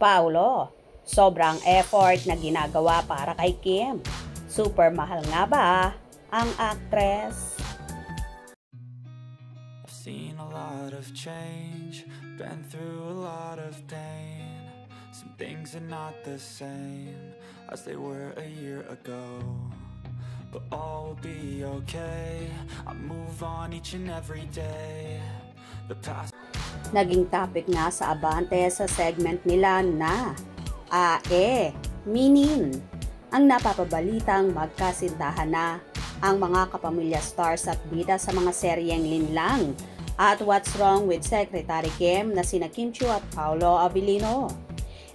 Paolo, sobrang effort na ginagawa para kay Kim. Super mahal nga ba ang actress? I've seen a lot of change, been through a lot of pain. Some things are not the same as they were a year ago, but all will be okay. I move on each and every day. The past. Naging topic nga sa Abante sa segment nila na Minin ang napapabalitang magkasintahan na ang mga kapamilya stars at bida sa mga seryeng linlang at What's Wrong with Secretary Kim na sina Kim Chiu at Paolo Abilino.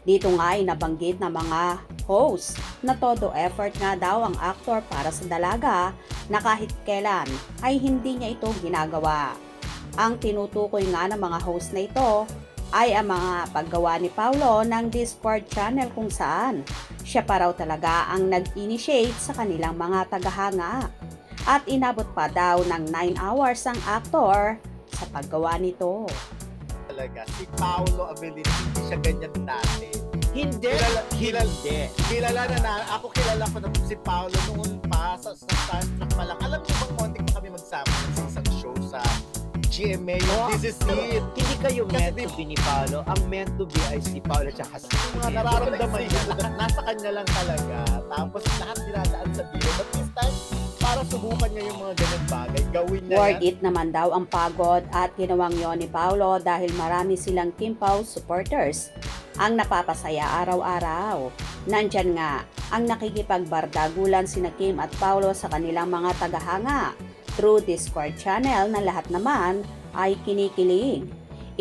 Dito nga ay nabanggit ng mga host na todo effort nga daw ang aktor para sa dalaga na kahit kailan ay hindi niya ito ginagawa. Ang tinutukoy nga ng mga host na ito ay ang mga paggawa ni Paolo ng Discord channel kung saan siya pa raw talaga ang nag-initiate sa kanilang mga tagahanga. At inabot pa daw ng 9 hours ang aktor sa paggawa nito. Talaga, si Paolo Abilino, hindi siya ganyan dati. Hindi. Kilala na ako kilala ko na si Paolo noon pa sa Sunset pa lang. Alam niyo bang konti pa kami magsama sa isang show sa GMA, This Is It. Hindi kayo meant to be ni Paolo. Ang meant to be ay si Paolo tsaka si mga nararamdaman niya, nasa kanya lang talaga. Tapos lahat dinadaan sa video. But this time, para subukan niya yung mga ganun bagay. Gawin niya Worth it naman daw ang pagod at ginawang yon ni Paolo dahil marami silang Kim Pao supporters ang napapasaya araw-araw. Nandyan nga ang nakikipagbardagulan sina Kim at Paolo sa kanilang mga tagahanga through Discord channel na lahat naman ay kinikilig.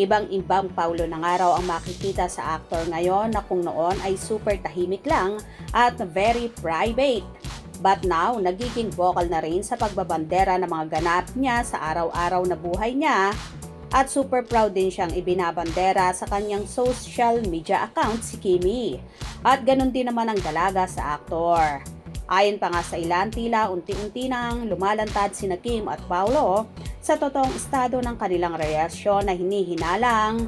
Ibang-ibang Paolo na nga raw ang makikita sa aktor ngayon na kung noon ay super tahimik lang at very private. But now, nagiging vocal na rin sa pagbabandera ng mga ganap niya sa araw-araw na buhay niya at super proud din siyang ibinabandera sa kanyang social media account si Kimi. At ganun din naman ang dalaga sa aktor. Ayon pa nga sa ilan, tila unti-unti nang lumalantad sina Kim at Paolo sa totoong estado ng kanilang relasyon na hinihinalang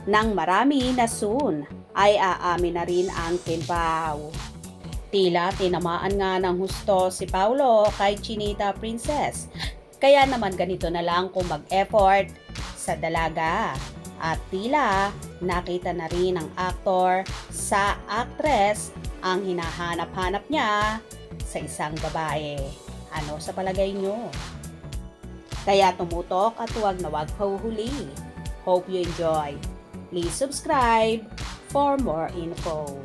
ng marami na soon ay aamin na rin ang Kim Pao. Tila tinamaan nga ng husto si Paolo kay Chinita Princess. Kaya naman ganito na lang kung mag-effort sa dalaga. At tila nakita na rin ng aktor sa actress ang hinahanap-hanap niya sa isang babae. Ano sa palagay nyo? Kaya tumutok at huwag na huwag pahuhuli. Hope you enjoy. Please subscribe for more info.